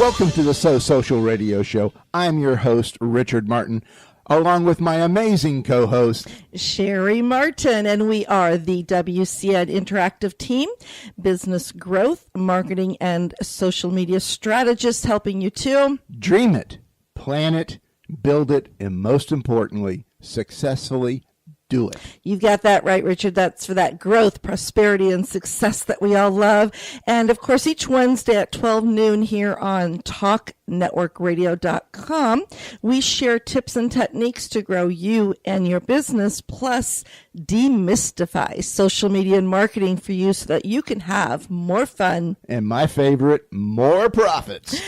Welcome to the So Social Radio Show. I'm your host, Richard Martin, along with my amazing co-host, Cheri-Martin, and we are the WCN Interactive Team, business growth, marketing, and social media strategists helping you to dream it, plan it, build it, and most importantly, successfully do it. You've got that right, Richard. That's for that growth, prosperity, and success that we all love. And, of course, each Wednesday at 12 noon here on TalkNetworkRadio.com, we share tips and techniques to grow you and your business, plus demystify social media and marketing for you so that you can have more fun. And my favorite, more profits.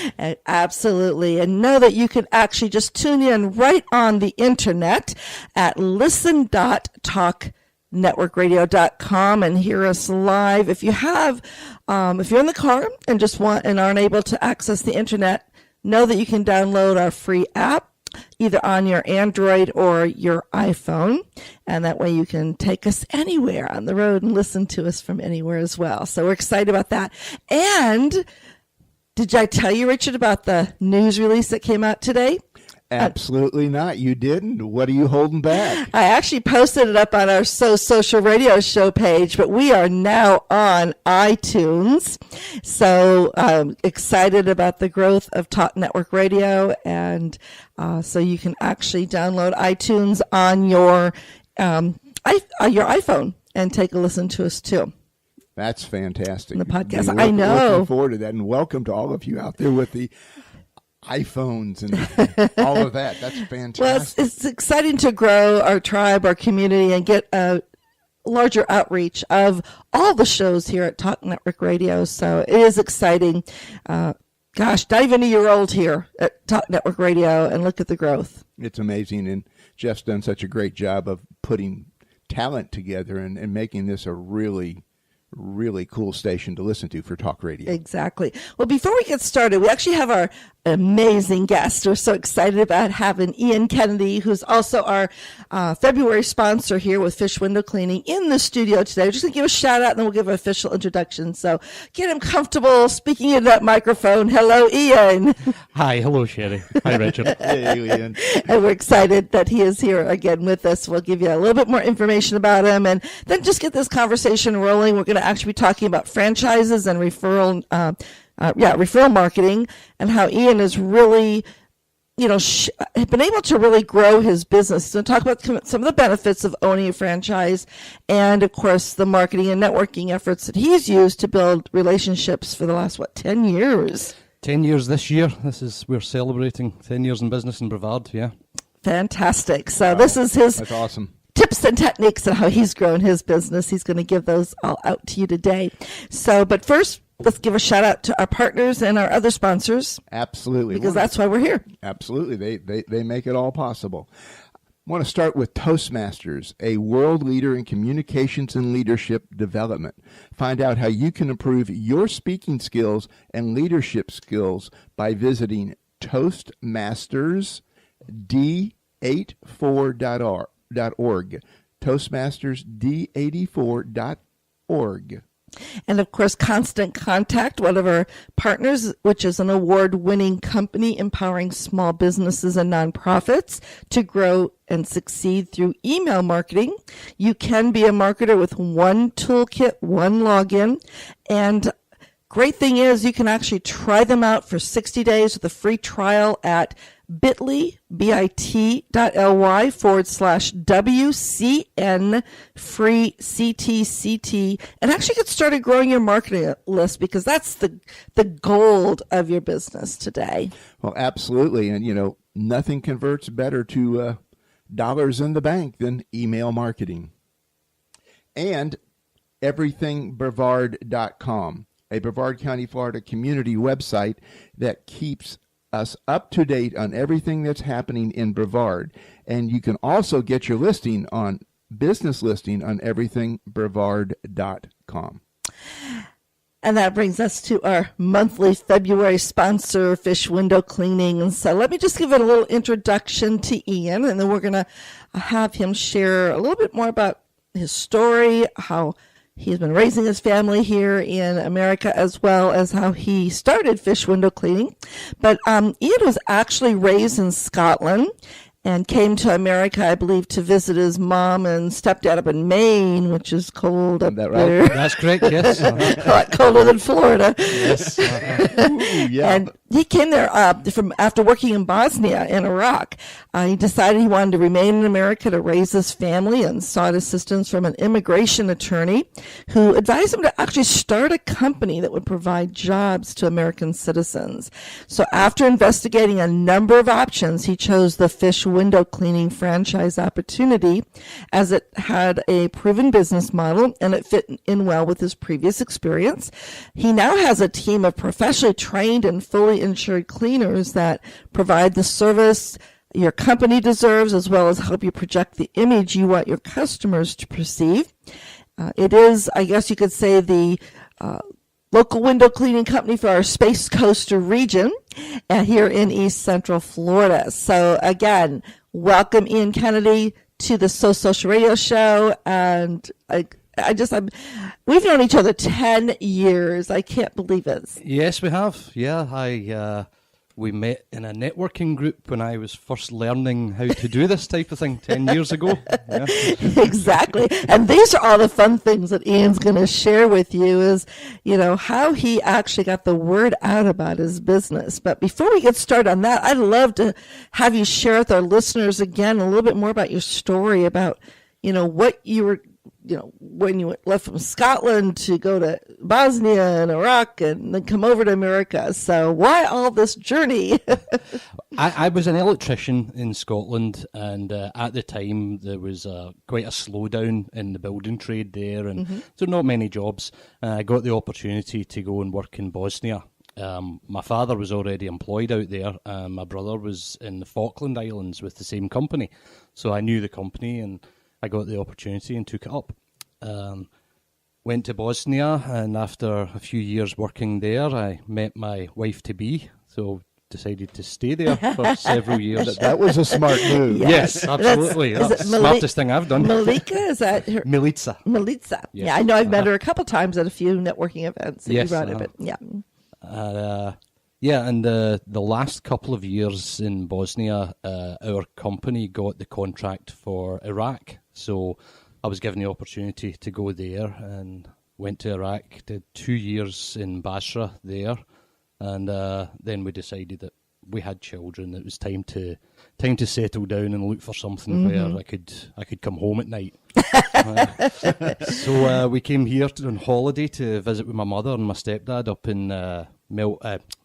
Absolutely. And know that you can actually just tune in right on the internet at listen.talknetworkradio.com and hear us live. If you have, if you're in the car and just want and aren't able to access the internet, know that you can download our free app either on your Android or your iPhone, and that way you can take us anywhere on the road and listen to us from anywhere as well. So we're excited about that. And did I tell you, Richard, about the news release that came out today? Absolutely not. You didn't. What are you holding back? I actually posted it up on our So Social Radio Show page, but we are now on iTunes. So excited about the growth of Talk Network Radio, and so you can actually download iTunes on your iPhone and take a listen to us too. That's fantastic. The podcast. I know. Looking forward to that, and welcome to all of you out there with the iPhones and all of that. That's fantastic. Well, it's exciting to grow our tribe, our community, and get a larger outreach of all the shows here at Talk Network Radio. So it is exciting. Not even a year old here at Talk Network Radio, and look at the growth. It's amazing, and Jeff's done such a great job of putting talent together and making this a really cool station to listen to for talk radio. Exactly. Well, before we get started, we actually have our amazing guest. We're so excited about having Ian Kennedy, who's also our February sponsor here with Fish Window Cleaning, in the studio today. We're just going to give a shout out and then we'll give an official introduction. So get him comfortable speaking into that microphone. Hello, Ian. Hi. Hello, Cheri. Hi, Richard. Hey, Ian. And we're excited that he is here again with us. We'll give you a little bit more information about him and then just get this conversation rolling. We're going to actually be talking about franchises and referral marketing, and how Ian has really, been able to really grow his business. He's going to talk about some of the benefits of owning a franchise, and of course the marketing and networking efforts that he's used to build relationships for the last 10 years. 10 years this year. We're celebrating 10 years in business in Brevard. Yeah. Fantastic. So this is his. That's awesome. Tips and techniques on how he's grown his business. He's going to give those all out to you today. So, but first, let's give a shout out to our partners and our other sponsors. Absolutely. Because that's why we're here. Absolutely. They make it all possible. I want to start with Toastmasters, a world leader in communications and leadership development. Find out how you can improve your speaking skills and leadership skills by visiting toastmastersd84.org. toastmastersd84.org. And of course, Constant Contact, one of our partners, which is an award-winning company empowering small businesses and nonprofits to grow and succeed through email marketing. You can be a marketer with one toolkit, one login, and great thing is you can actually try them out for 60 days with a free trial at bit.ly/WCN free CTCT, and actually get started growing your marketing list, because that's the gold of your business today. Well, absolutely. And, nothing converts better to dollars in the bank than email marketing. And everythingbrevard.com, a Brevard County, Florida community website that keeps us up to date on everything that's happening in Brevard. And you can also get your business listing on everythingbrevard.com. And that brings us to our monthly February sponsor, Fish Window Cleaning. And so let me just give it a little introduction to Ian, and then we're going to have him share a little bit more about his story, how He's been raising his family here in America, as well as how he started fish window cleaning. But Ian was actually raised in Scotland and came to America, I believe, to visit his mom and stepdad up in Maine, which is cold up that right? there. That's correct, yes. A lot colder than Florida. Yes. Ooh, yeah. And he came there from after working in Bosnia and Iraq. He decided he wanted to remain in America to raise his family and sought assistance from an immigration attorney who advised him to actually start a company that would provide jobs to American citizens. So after investigating a number of options, he chose the fish window cleaning franchise opportunity as it had a proven business model and it fit in well with his previous experience. He now has a team of professionally trained and fully insured cleaners that provide the service your company deserves, as well as help you project the image you want your customers to perceive. It is, I guess you could say, the local window cleaning company for our Space Coast region here in East Central Florida. So again, welcome Ian Kennedy to the So Social Radio Show. And we've known each other 10 years. I can't believe it. Yes, we have. Yeah, we met in a networking group when I was first learning how to do this type of thing 10 years ago. Yeah. Exactly. And these are all the fun things that Ian's going to share with you is, how he actually got the word out about his business. But before we get started on that, I'd love to have you share with our listeners again a little bit more about your story about, what you were, when you left from Scotland to go to Bosnia and Iraq and then come over to America. So why all this journey? I was an electrician in Scotland, and at the time there was quite a slowdown in the building trade there, and there were not many jobs. I got the opportunity to go and work in Bosnia. My father was already employed out there. My brother was in the Falkland Islands with the same company. So I knew the company, and I got the opportunity and took it up. Went to Bosnia, and after a few years working there, I met my wife-to-be, so decided to stay there for several years. That was a smart move. Yes, absolutely. That's the smartest thing I've done. Malika, is that her? Milica. Milica. Yes. Yeah, I know I've met her a couple times at a few networking events that Yes, you brought up. Yeah. And the last couple of years in Bosnia, our company got the contract for Iraq. So I was given the opportunity to go there and went to Iraq, did 2 years in Basra there. And then we decided that we had children. It was time to settle down and look for something where I could come home at night. So we came here on holiday to visit with my mother and my stepdad up in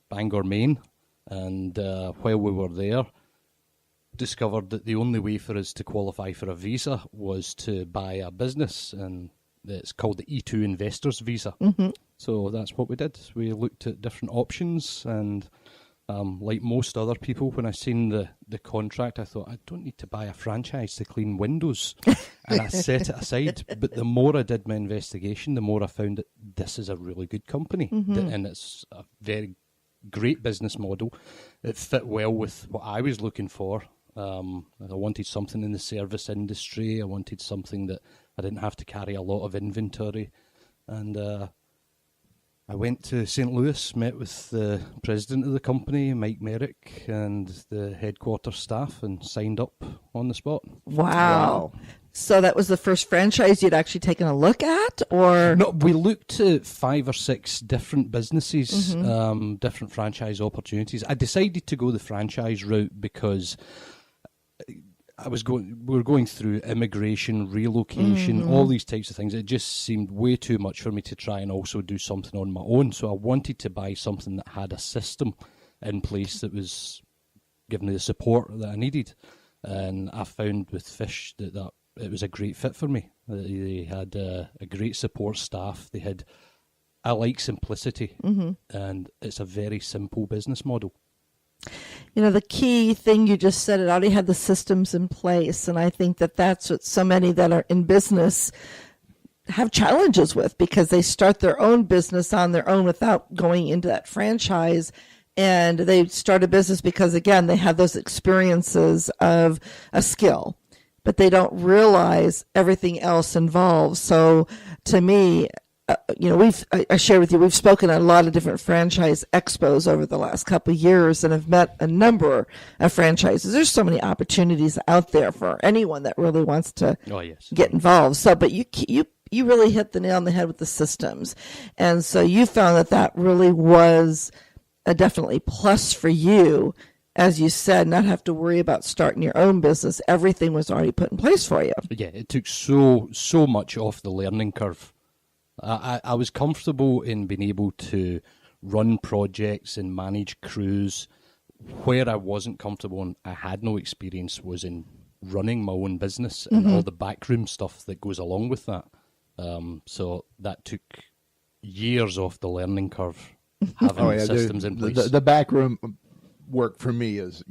Bangor, Maine. And while we were there, discovered that the only way for us to qualify for a visa was to buy a business, and it's called the E2 Investors Visa. So that's what we did. We looked at different options, and like most other people, when I seen the contract, I thought, I don't need to buy a franchise to clean windows. And I set it aside. But the more I did my investigation, the more I found that this is a really good company. And it's a very great business model. It fit well with what I was looking for. I wanted something in the service industry. I wanted something that I didn't have to carry a lot of inventory. And I went to St. Louis, met with the president of the company, Mike Merrick, and the headquarters staff, and signed up on the spot. Wow. So that was the first franchise you'd actually taken a look at, or? No, we looked at 5 or 6 different businesses, different franchise opportunities. I decided to go the franchise route because we were going through immigration, relocation, all these types of things. It just seemed way too much for me to try and also do something on my own. So I wanted to buy something that had a system in place that was giving me the support that I needed. And I found with Fish that it was a great fit for me. They had a great support staff. I like simplicity, and it's a very simple business model. The key thing you just said, it already had the systems in place. And I think that that's what so many that are in business have challenges with, because they start their own business on their own without going into that franchise. And they start a business because, again, they have those experiences of a skill. but they don't realize everything else involved. So to me, I shared with you, we've spoken at a lot of different franchise expos over the last couple of years and have met a number of franchises. There's so many opportunities out there for anyone that really wants to get involved. So, but you really hit the nail on the head with the systems. And so you found that really was a definitely plus for you. As you said, not have to worry about starting your own business. Everything was already put in place for you. Yeah, it took so much off the learning curve. I was comfortable in being able to run projects and manage crews. Where I wasn't comfortable and I had no experience was in running my own business and all the backroom stuff that goes along with that. So that took years off the learning curve, having systems in place. The backroom work for me is,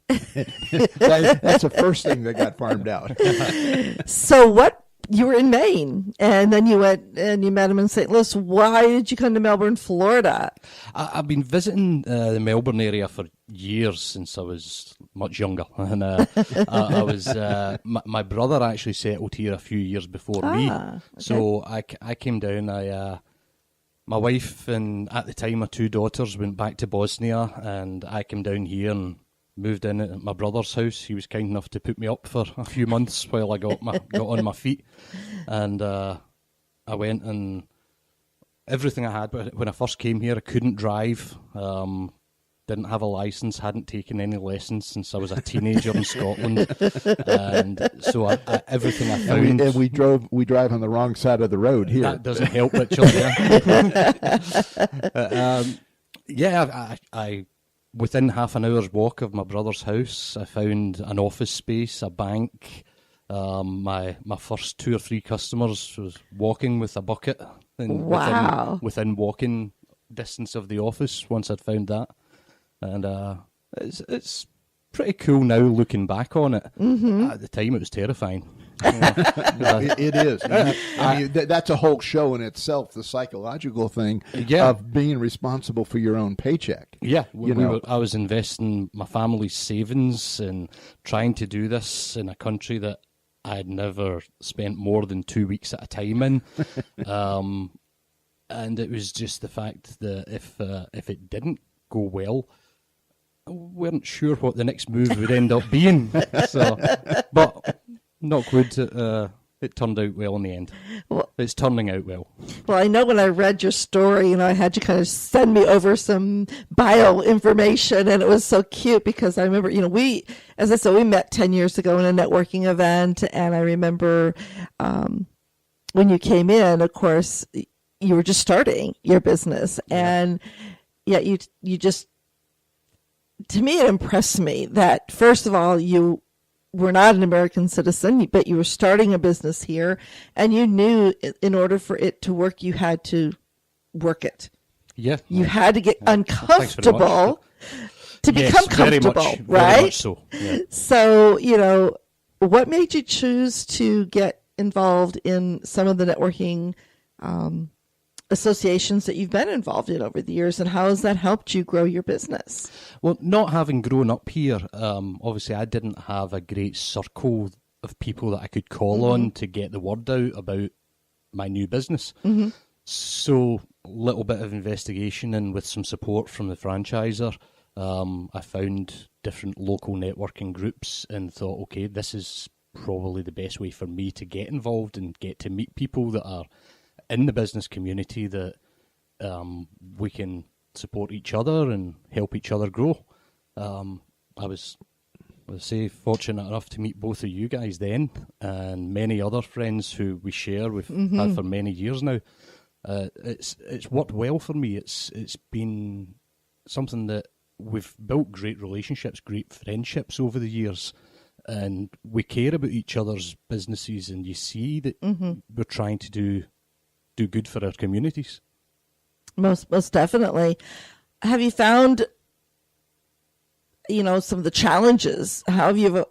that's the first thing that got farmed out. So you were in Maine, and then you went and you met him in St. Louis. Why did you come to Melbourne, Florida? I've been visiting the Melbourne area for years since I was much younger. And I was my brother actually settled here a few years before me. Okay. So I came down. My wife and at the time my 2 daughters went back to Bosnia, and I came down here and moved in at my brother's house. He was kind enough to put me up for a few months while I got on my feet, and I went, and everything I had when I first came here, I couldn't drive, didn't have a license, hadn't taken any lessons since I was a teenager in Scotland, and so everything I found. And we drive on the wrong side of the road here. That doesn't help, Richard. I within half an hour's walk of my brother's house, I found an office space, a bank. My first 2 or 3 customers was walking with a bucket. Within walking distance of the office. Once I'd found that, and it's pretty cool now looking back on it. At the time, it was terrifying. It is. I mean, that's a whole show in itself, the psychological thing of being responsible for your own paycheck. Yeah, I was investing my family's savings and trying to do this in a country that I had never spent more than 2 weeks at a time in. And it was just the fact that if it didn't go well, I weren't sure what the next move would end up being. But knock wood, it turned out well in the end. Well, it's turning out well. Well, I know when I read your story, I had you kind of send me over some bio information, and it was so cute because I remember, as I said, we met 10 years ago in a networking event, and I remember when you came in, of course, you were just starting your business, and yet you just, to me, it impressed me that, first of all, you were not an American citizen, but you were starting a business here, and you knew in order for it to work, you had to work it. Yeah. You had to get uncomfortable to become comfortable, right? Very much so. Yeah. So, what made you choose to get involved in some of the networking associations that you've been involved in over the years, and how has that helped you grow your business? Well, not having grown up here, obviously I didn't have a great circle of people that I could call on to get the word out about my new business. So a little bit of investigation, and with some support from the franchisor, I found different local networking groups and thought, okay, this is probably the best way for me to get involved and get to meet people that are in the business community, that we can support each other and help each other grow. I was, fortunate enough to meet both of you guys then, and many other friends who we share, we've had for many years now. It's worked well for me. It's been something that we've built great relationships, great friendships over the years, and we care about each other's businesses, and you see that we're trying to do good for our communities. Most definitely. Have you found, some of the challenges? How have you